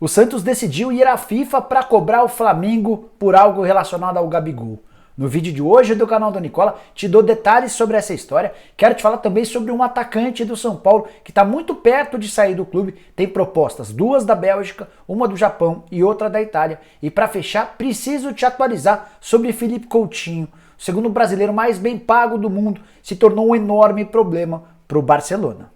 O Santos decidiu ir à FIFA para cobrar o Flamengo por algo relacionado ao Gabigol. No vídeo de hoje do canal do Nicola, te dou detalhes sobre essa história. Quero te falar também sobre um atacante do São Paulo que está muito perto de sair do clube. Tem propostas, duas da Bélgica, uma do Japão e outra da Itália. E para fechar, preciso te atualizar sobre Philippe Coutinho. O segundo brasileiro mais bem pago do mundo, se tornou um enorme problema para o Barcelona.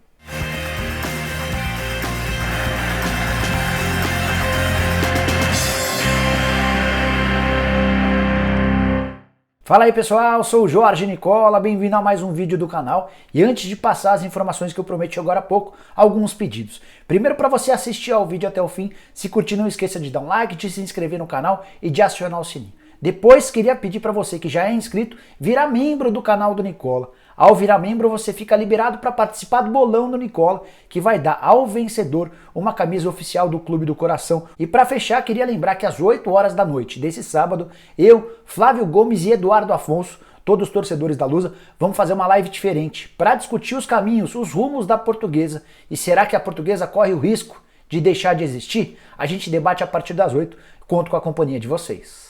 Fala aí pessoal, sou o Jorge Nicola, bem-vindo a mais um vídeo do canal. E antes de passar as informações que eu prometi agora há pouco, alguns pedidos. Primeiro, para você assistir ao vídeo até o fim, se curtir não esqueça de dar um like, de se inscrever no canal e de acionar o sininho. Depois, queria pedir para você que já é inscrito, virar membro do canal do Nicola. Ao virar membro, você fica liberado para participar do bolão do Nicola, que vai dar ao vencedor uma camisa oficial do Clube do Coração. E para fechar, queria lembrar que às 8 horas da noite desse sábado, eu, Flávio Gomes e Eduardo Afonso, todos os torcedores da Lusa, vamos fazer uma live diferente para discutir os caminhos, os rumos da Portuguesa. E será que a Portuguesa corre o risco de deixar de existir? A gente debate a partir das 8, conto com a companhia de vocês.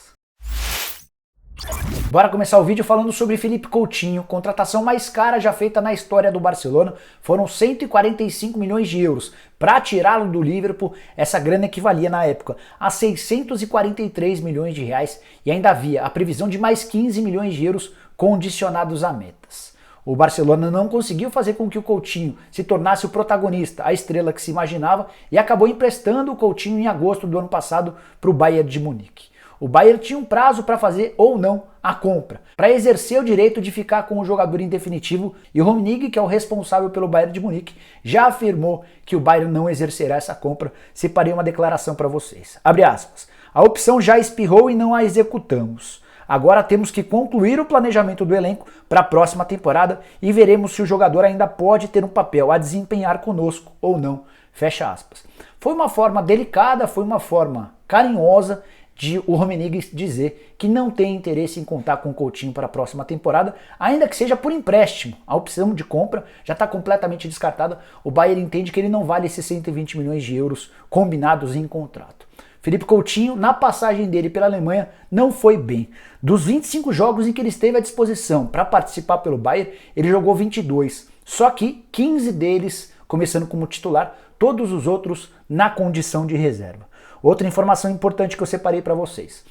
Bora começar o vídeo falando sobre Philippe Coutinho, contratação mais cara já feita na história do Barcelona. Foram 145 milhões de euros para tirá-lo do Liverpool. Essa grana equivalia na época a 643 milhões de reais e ainda havia a previsão de mais 15 milhões de euros condicionados a metas. O Barcelona não conseguiu fazer com que o Coutinho se tornasse o protagonista, a estrela que se imaginava, e acabou emprestando o Coutinho em agosto do ano passado para o Bayern de Munique. O Bayern tinha um prazo para fazer ou não a compra, para exercer o direito de ficar com o jogador em definitivo, e o Rummenigge, que é o responsável pelo Bayern de Munique, já afirmou que o Bayern não exercerá essa compra. Separei uma declaração para vocês. Abre aspas. A opção já espirrou e não a executamos. Agora temos que concluir o planejamento do elenco para a próxima temporada e veremos se o jogador ainda pode ter um papel a desempenhar conosco ou não. Fecha aspas. Foi uma forma delicada, foi uma forma carinhosa de o Rummenigge dizer que não tem interesse em contar com o Coutinho para a próxima temporada, ainda que seja por empréstimo. A opção de compra já está completamente descartada. O Bayern entende que ele não vale esses 120 milhões de euros combinados em contrato. Philippe Coutinho, na passagem dele pela Alemanha, não foi bem. Dos 25 jogos em que ele esteve à disposição para participar pelo Bayern, ele jogou 22. Só que 15 deles começando como titular, todos os outros na condição de reserva. Outra informação importante que eu separei para vocês.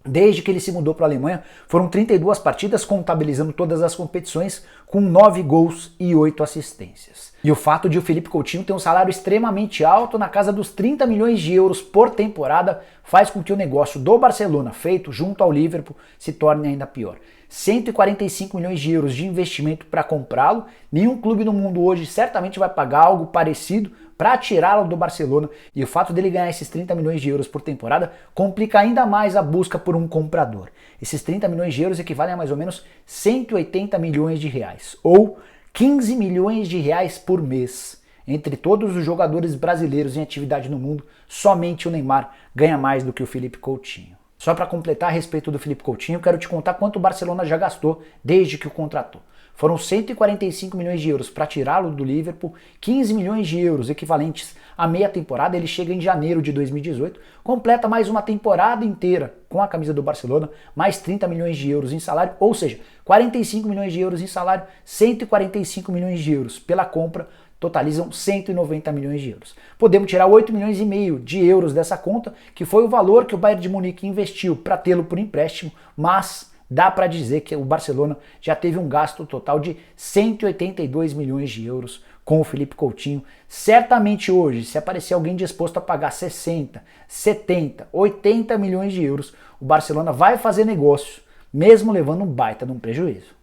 Desde que ele se mudou para a Alemanha, foram 32 partidas, contabilizando todas as competições, com 9 gols e 8 assistências. E o fato de o Philippe Coutinho ter um salário extremamente alto, na casa dos 30 milhões de euros por temporada, faz com que o negócio do Barcelona, feito junto ao Liverpool, se torne ainda pior. 145 milhões de euros de investimento para comprá-lo. Nenhum clube no mundo hoje certamente vai pagar algo parecido para tirá-lo do Barcelona, e o fato dele ganhar esses 30 milhões de euros por temporada complica ainda mais a busca por um comprador. Esses 30 milhões de euros equivalem a mais ou menos 180 milhões de reais, ou 15 milhões de reais por mês. Entre todos os jogadores brasileiros em atividade no mundo, somente o Neymar ganha mais do que o Philippe Coutinho. Só para completar a respeito do Philippe Coutinho, quero te contar quanto o Barcelona já gastou desde que o contratou. Foram 145 milhões de euros para tirá-lo do Liverpool, 15 milhões de euros equivalentes a meia temporada. Ele chega em janeiro de 2018, completa mais uma temporada inteira com a camisa do Barcelona, mais 30 milhões de euros em salário, ou seja, 45 milhões de euros em salário, 145 milhões de euros pela compra, totalizam 190 milhões de euros. Podemos tirar 8 milhões e meio de euros dessa conta, que foi o valor que o Bayern de Munique investiu para tê-lo por empréstimo, mas dá para dizer que o Barcelona já teve um gasto total de 182 milhões de euros com o Philippe Coutinho. Certamente hoje, se aparecer alguém disposto a pagar 60, 70, 80 milhões de euros, o Barcelona vai fazer negócio, mesmo levando um baita de um prejuízo.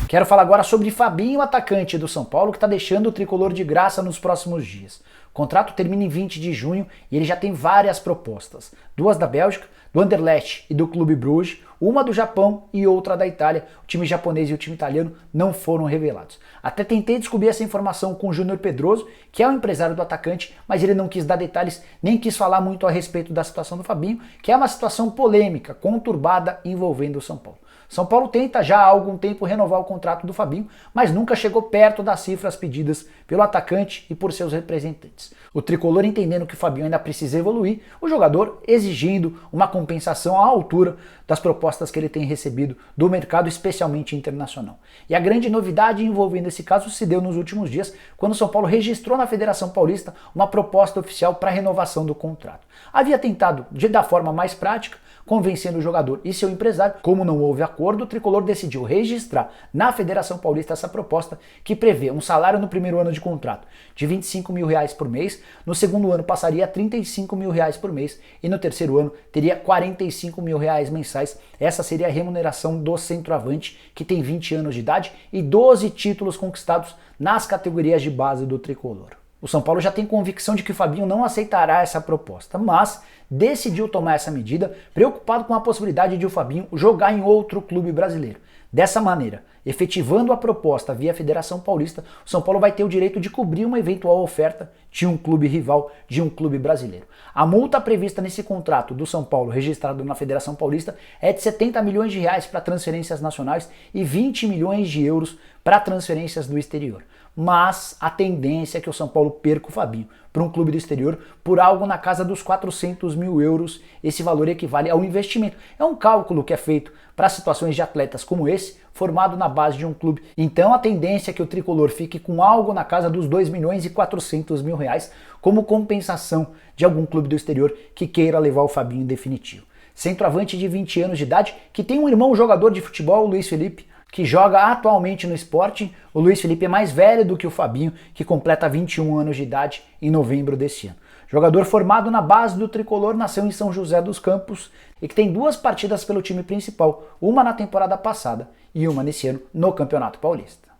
Quero falar agora sobre Fabinho, atacante do São Paulo, que está deixando o tricolor de graça nos próximos dias. O contrato termina em 20 de junho e ele já tem várias propostas. Duas da Bélgica, do Anderlecht e do Clube Bruges, uma do Japão e outra da Itália. O time japonês e o time italiano não foram revelados. Até tentei descobrir essa informação com o Júnior Pedroso, que é o empresário do atacante, mas ele não quis dar detalhes, nem quis falar muito a respeito da situação do Fabinho, que é uma situação polêmica, conturbada, envolvendo o São Paulo. São Paulo tenta já há algum tempo renovar o contrato do Fabinho, mas nunca chegou perto das cifras pedidas pelo atacante e por seus representantes. O tricolor, entendendo que o Fabinho ainda precisa evoluir, o jogador exigindo uma compensação à altura das propostas que ele tem recebido do mercado, especialmente internacional. E a grande novidade envolvendo esse caso se deu nos últimos dias, quando o São Paulo registrou na Federação Paulista uma proposta oficial para renovação do contrato. Havia tentado, da forma mais prática, convencendo o jogador e seu empresário. Como não houve acordo, o tricolor decidiu registrar na Federação Paulista essa proposta que prevê um salário no primeiro ano de contrato de R$25 mil por mês, no segundo ano passaria a R$35 mil por mês e no terceiro ano teria R$45 mil mensais. Essa seria a remuneração do centroavante, que tem 20 anos de idade e 12 títulos conquistados nas categorias de base do tricolor. O São Paulo já tem convicção de que o Fabinho não aceitará essa proposta, mas decidiu tomar essa medida preocupado com a possibilidade de o Fabinho jogar em outro clube brasileiro. Dessa maneira, efetivando a proposta via Federação Paulista, o São Paulo vai ter o direito de cobrir uma eventual oferta de um clube rival, de um clube brasileiro. A multa prevista nesse contrato do São Paulo, registrado na Federação Paulista, é de R$70 milhões para transferências nacionais e 20 milhões de euros para transferências do exterior. Mas a tendência é que o São Paulo perca o Fabinho para um clube do exterior por algo na casa dos 400 mil euros. Esse valor equivale ao investimento. É um cálculo que é feito para situações de atletas como esse, formado na base de um clube. Então a tendência é que o tricolor fique com algo na casa dos 2 milhões e 400 mil reais como compensação de algum clube do exterior que queira levar o Fabinho em definitivo. Centroavante de 20 anos de idade, que tem um irmão jogador de futebol, o Luiz Felipe, que joga atualmente no Sporting. O Luiz Felipe é mais velho do que o Fabinho, que completa 21 anos de idade em novembro desse ano. Jogador formado na base do tricolor, nasceu em São José dos Campos e que tem 2 partidas pelo time principal, uma na temporada passada e uma nesse ano no Campeonato Paulista.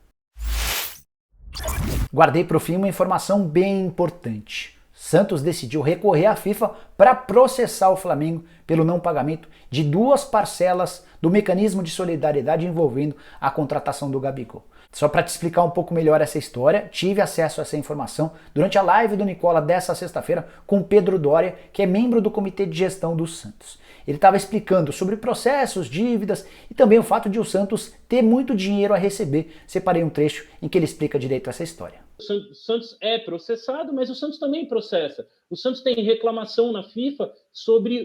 Guardei para o fim uma informação bem importante. Santos decidiu recorrer à FIFA para processar o Flamengo pelo não pagamento de 2 parcelas do mecanismo de solidariedade envolvendo a contratação do Gabigol. Só para te explicar um pouco melhor essa história, tive acesso a essa informação durante a live do Nicola dessa sexta-feira com Pedro Doria, que é membro do comitê de gestão do Santos. Ele estava explicando sobre processos, dívidas e também o fato de o Santos ter muito dinheiro a receber. Separei um trecho em que ele explica direito essa história. O Santos é processado, mas o Santos também processa. O Santos tem reclamação na FIFA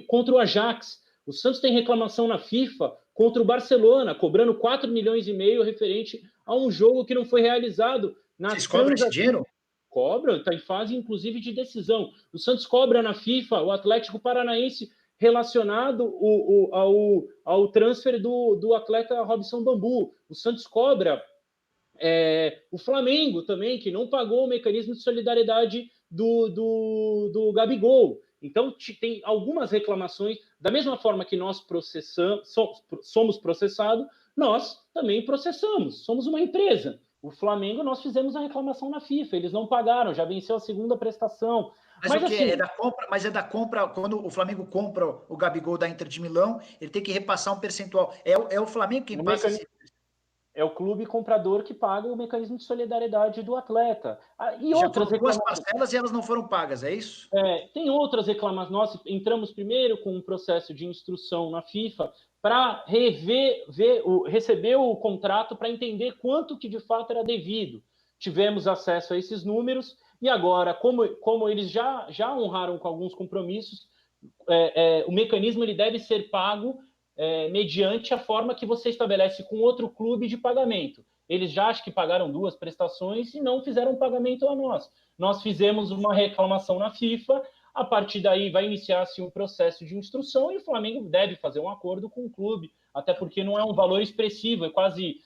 contra o Ajax. O Santos tem reclamação na FIFA contra o Barcelona, cobrando 4,5 milhões referente a um jogo que não foi realizado. Vocês cobram esse dinheiro? Cobram, está em fase, inclusive, de decisão. O Santos cobra na FIFA o Atlético Paranaense relacionado ao transfer do atleta Robson Bambu. O Santos cobra o Flamengo também, que não pagou o mecanismo de solidariedade do Gabigol. Então, tem algumas reclamações. Da mesma forma que nós somos processados, nós também processamos. Somos uma empresa. O Flamengo, nós fizemos a reclamação na FIFA. Eles não pagaram, já venceu a segunda prestação. Mas o que assim, é da compra, quando o Flamengo compra o Gabigol da Inter de Milão, ele tem que repassar um percentual. É o Flamengo quem passa esse... É o clube comprador que paga o mecanismo de solidariedade do atleta. E já outras foram 2 parcelas e elas não foram pagas, é isso? Tem outras reclamações. Nós entramos primeiro com um processo de instrução na FIFA para receber o contrato para entender quanto que de fato era devido. Tivemos acesso a esses números e agora, como eles já honraram com alguns compromissos, o mecanismo ele deve ser pago mediante a forma que você estabelece com outro clube de pagamento. Eles já acho que pagaram 2 prestações e não fizeram pagamento a nós. Nós fizemos uma reclamação na FIFA, a partir daí vai iniciar-se um processo de instrução e o Flamengo deve fazer um acordo com o clube, até porque não é um valor expressivo, é quase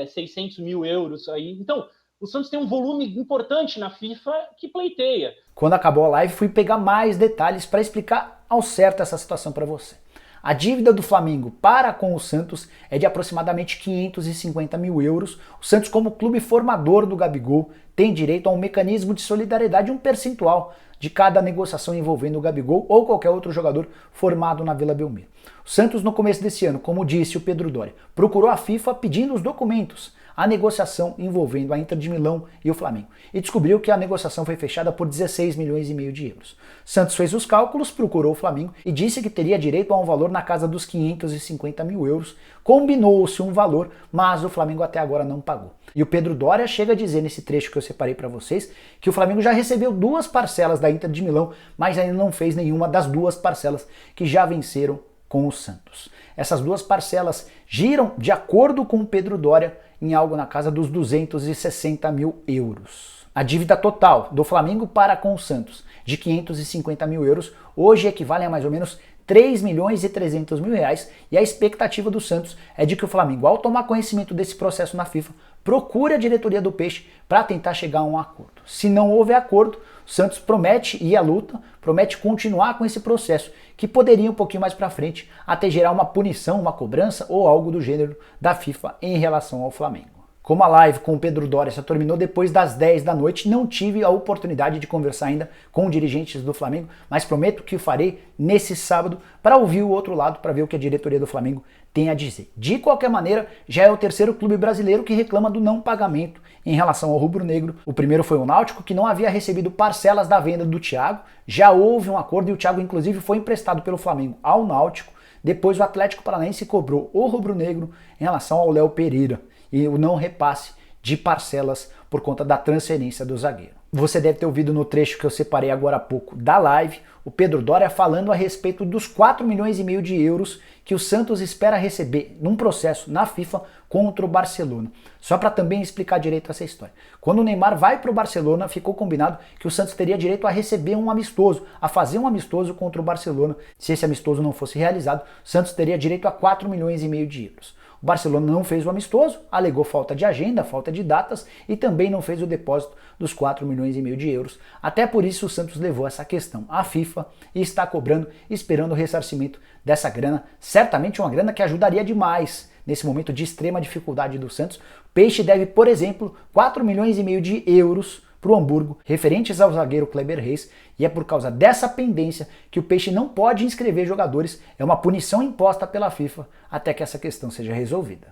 600 mil euros aí. Então, o Santos tem um volume importante na FIFA que pleiteia. Quando acabou a live, fui pegar mais detalhes para explicar ao certo essa situação para você. A dívida do Flamengo para com o Santos é de aproximadamente 550 mil euros. O Santos, como clube formador do Gabigol, tem direito a um mecanismo de solidariedade, um percentual de cada negociação envolvendo o Gabigol ou qualquer outro jogador formado na Vila Belmiro. O Santos, no começo desse ano, como disse o Pedro Doria, procurou a FIFA pedindo os documentos. a negociação envolvendo a Inter de Milão e o Flamengo e descobriu que a negociação foi fechada por 16 milhões e meio de euros. Santos fez os cálculos, procurou o Flamengo e disse que teria direito a um valor na casa dos 550 mil euros. Combinou-se um valor, mas o Flamengo até agora não pagou. E o Pedro Doria chega a dizer nesse trecho que eu separei para vocês que o Flamengo já recebeu 2 parcelas da Inter de Milão, mas ainda não fez nenhuma das 2 parcelas que já venceram com o Santos. Essas 2 parcelas giram, de acordo com o Pedro Doria, em algo na casa dos 260 mil euros. A dívida total do Flamengo para com o Santos, de 550 mil euros, hoje equivale a mais ou menos 3 milhões e 300 mil reais, e a expectativa do Santos é de que o Flamengo, ao tomar conhecimento desse processo na FIFA, procure a diretoria do Peixe para tentar chegar a um acordo. Se não houver acordo, o Santos promete ir à luta, promete continuar com esse processo, que poderia um pouquinho mais para frente até gerar uma punição, uma cobrança ou algo do gênero da FIFA em relação ao Flamengo. Como a live com o Pedro Doria só terminou depois das 10 da noite, não tive a oportunidade de conversar ainda com dirigentes do Flamengo, mas prometo que o farei nesse sábado para ouvir o outro lado, para ver o que a diretoria do Flamengo tem a dizer. De qualquer maneira, já é o terceiro clube brasileiro que reclama do não pagamento em relação ao rubro-negro. O primeiro foi o Náutico, que não havia recebido parcelas da venda do Thiago. Já houve um acordo e o Thiago inclusive foi emprestado pelo Flamengo ao Náutico. Depois o Atlético Paranaense cobrou o rubro-negro em relação ao Léo Pereira e o não repasse de parcelas por conta da transferência do zagueiro. Você deve ter ouvido no trecho que eu separei agora há pouco da live, o Pedro Doria falando a respeito dos 4 milhões e meio de euros que o Santos espera receber num processo na FIFA contra o Barcelona. Só para também explicar direito essa história. Quando o Neymar vai para o Barcelona, ficou combinado que o Santos teria direito a receber um amistoso, a fazer um amistoso contra o Barcelona. Se esse amistoso não fosse realizado, o Santos teria direito a 4 milhões e meio de euros. O Barcelona não fez o amistoso, alegou falta de agenda, falta de datas e também não fez o depósito dos 4 milhões e meio de euros. Até por isso o Santos levou essa questão à FIFA e está cobrando, esperando o ressarcimento dessa grana. Certamente uma grana que ajudaria demais nesse momento de extrema dificuldade do Santos. O Peixe deve, por exemplo, 4 milhões e meio de euros para o Hamburgo, referentes ao zagueiro Kleber Reis, e é por causa dessa pendência que o Peixe não pode inscrever jogadores, é uma punição imposta pela FIFA até que essa questão seja resolvida.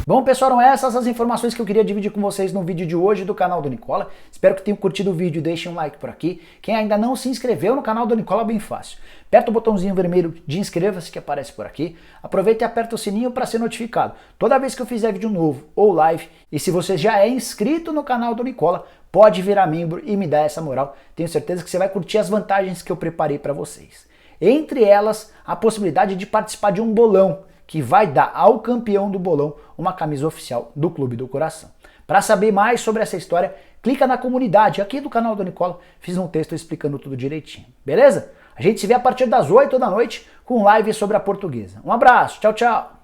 Bom, pessoal, eram essas as informações que eu queria dividir com vocês no vídeo de hoje do canal do Nicola. Espero que tenham curtido o vídeo, deixem um like por aqui. Quem ainda não se inscreveu no canal do Nicola, bem fácil. Aperta o botãozinho vermelho de inscreva-se que aparece por aqui. Aproveita e aperta o sininho para ser notificado toda vez que eu fizer vídeo novo ou live. E se você já é inscrito no canal do Nicola, pode virar membro e me dar essa moral. Tenho certeza que você vai curtir as vantagens que eu preparei para vocês. Entre elas, a possibilidade de participar de um bolão, que vai dar ao campeão do bolão uma camisa oficial do Clube do Coração. Para saber mais sobre essa história, clica na comunidade aqui do canal do Nicola, fiz um texto explicando tudo direitinho, beleza? A gente se vê a partir das 8 da noite com live sobre a Portuguesa. Um abraço, tchau, tchau!